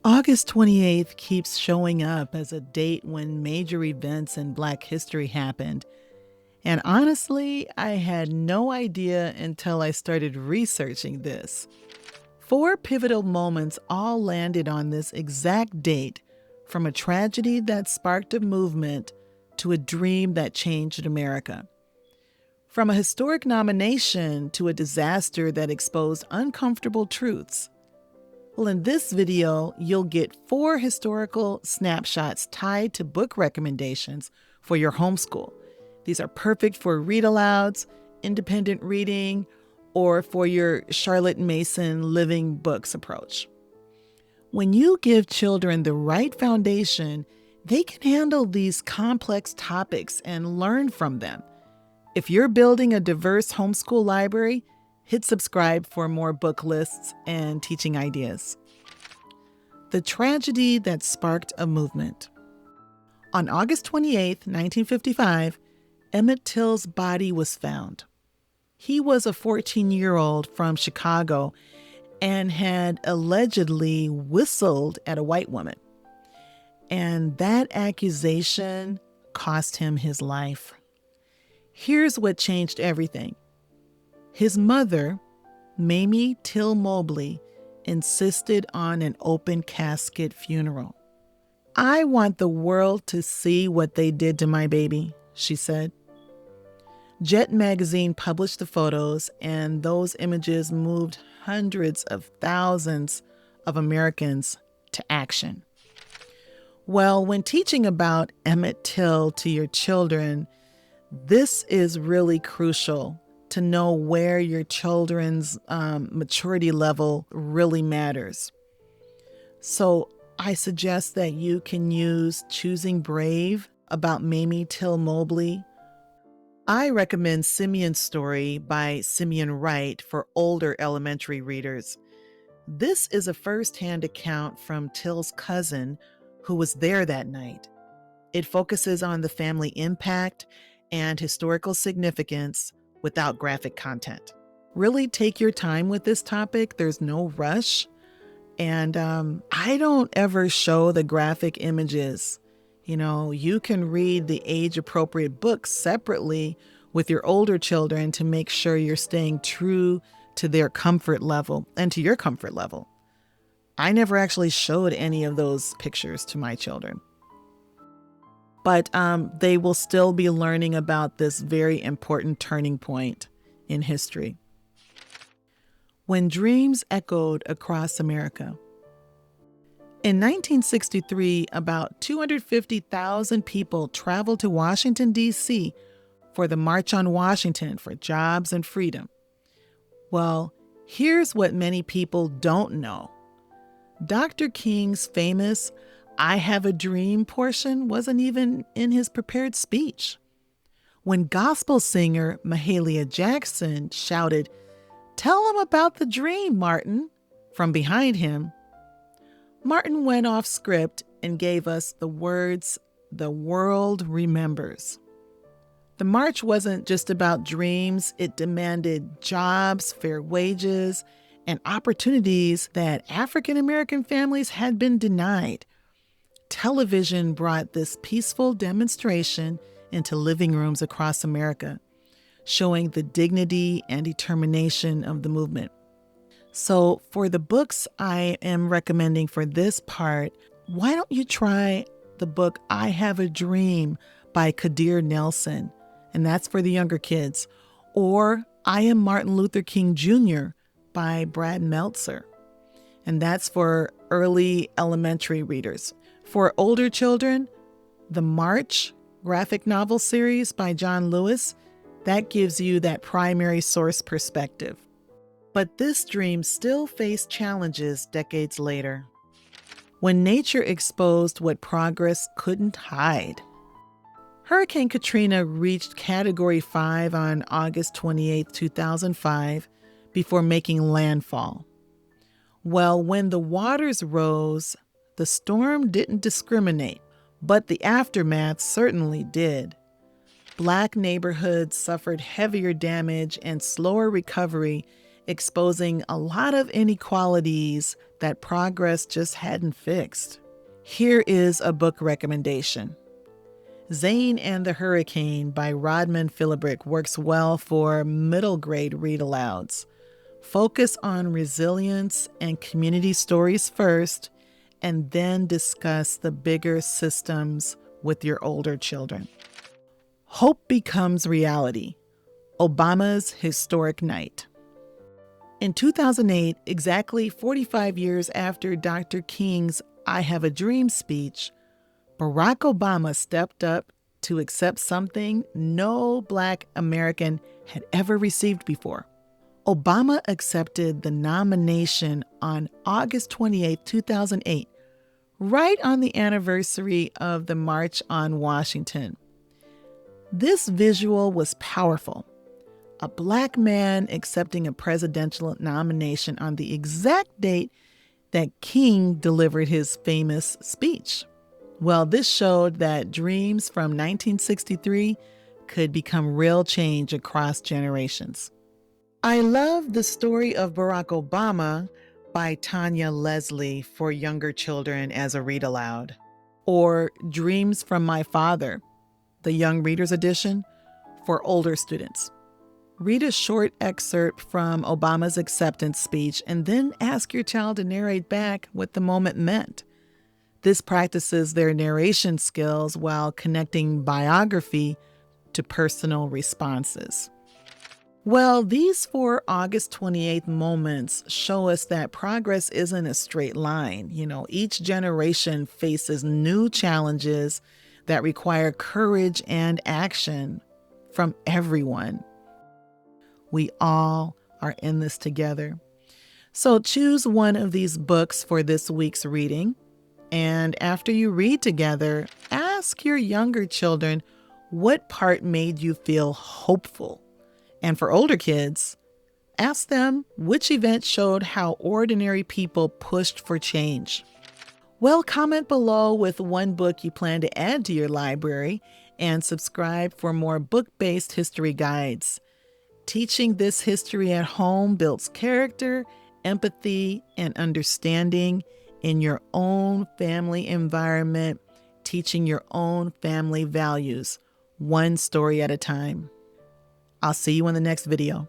August 28th keeps showing up as a date when major events in Black history happened. And honestly, I had no idea until I started researching this. Four pivotal moments all landed on this exact date, from a tragedy that sparked a movement to a dream that changed America. From a historic nomination to a disaster that exposed uncomfortable truths. Well, in this video, you'll get 4 historical snapshots tied to book recommendations for your homeschool. These are perfect for read-alouds, independent reading, or for your Charlotte Mason living books approach. When you give children the right foundation, they can handle these complex topics and learn from them. If you're building a diverse homeschool library, hit subscribe for more book lists and teaching ideas. The tragedy that sparked a movement. On August 28, 1955, Emmett Till's body was found. He was a 14-year-old from Chicago and had allegedly whistled at a white woman. And that accusation cost him his life. Here's what changed everything. His mother, Mamie Till Mobley, insisted on an open casket funeral. "I want the world to see what they did to my baby," she said. Jet magazine published the photos, and those images moved hundreds of thousands of Americans to action. Well, when teaching about Emmett Till to your children, this is really crucial to know where your children's maturity level really matters. So I suggest that you can use Choosing Brave about Mamie Till Mobley. I recommend Simeon's Story by Simeon Wright for older elementary readers. This is a first-hand account from Till's cousin who was there that night. It focuses on the family impact and historical significance without graphic content. Really take your time with this topic. There's no rush. And I don't ever show the graphic images. You know, you can read the age-appropriate books separately with your older children to make sure you're staying true to their comfort level and to your comfort level. I never actually showed any of those pictures to my children. But they will still be learning about this very important turning point in history. When dreams echoed across America. In 1963, about 250,000 people traveled to Washington, D.C. for the March on Washington for Jobs and Freedom. Well, here's what many people don't know. Dr. King's famous "I Have a Dream" portion wasn't even in his prepared speech. When gospel singer Mahalia Jackson shouted, "Tell him about the dream, Martin," from behind him, Martin went off script and gave us the words the world remembers. The march wasn't just about dreams. It demanded jobs, fair wages, and opportunities that African American families had been denied. Television brought this peaceful demonstration into living rooms across America, showing the dignity and determination of the movement. So for the books I am recommending for this part, why don't you try the book I Have a Dream by Kadir Nelson, and that's for the younger kids, or I Am Martin Luther King Jr. by Brad Meltzer, and that's for early elementary readers. For older children, the March graphic novel series by John Lewis, that gives you that primary source perspective. But this dream still faced challenges decades later, when nature exposed what progress couldn't hide. Hurricane Katrina reached Category 5 on August 28, 2005, before making landfall. Well, when the waters rose, the storm didn't discriminate, but the aftermath certainly did. Black neighborhoods suffered heavier damage and slower recovery exposing a lot of inequalities that progress just hadn't fixed. Here is a book recommendation. Zane and the Hurricane by Rodman Philibrick works well for middle grade read-alouds. Focus on resilience and community stories first, and then discuss the bigger systems with your older children. Hope Becomes Reality, Obama's Historic Night. In 2008, exactly 45 years after Dr. King's I Have a Dream speech, Barack Obama stepped up to accept something no Black American had ever received before. Obama accepted the nomination on August 28, 2008, right on the anniversary of the March on Washington. This visual was powerful. A Black man accepting a presidential nomination on the exact date that King delivered his famous speech. Well, this showed that dreams from 1963 could become real change across generations. I love The Story of Barack Obama by Tanya Leslie for younger children as a read aloud, or Dreams from My Father, the Young Readers Edition, for older students. Read a short excerpt from Obama's acceptance speech and then ask your child to narrate back what the moment meant. This practices their narration skills while connecting biography to personal responses. Well, these 4 August 28th moments show us that progress isn't a straight line. Each generation faces new challenges that require courage and action from everyone. We all are in this together. So choose one of these books for this week's reading. And after you read together, ask your younger children what part made you feel hopeful. And for older kids, ask them which event showed how ordinary people pushed for change. Well, comment below with one book you plan to add to your library and subscribe for more book-based history guides. Teaching this history at home builds character, empathy, and understanding in your own family environment, teaching your own family values, one story at a time. I'll see you in the next video.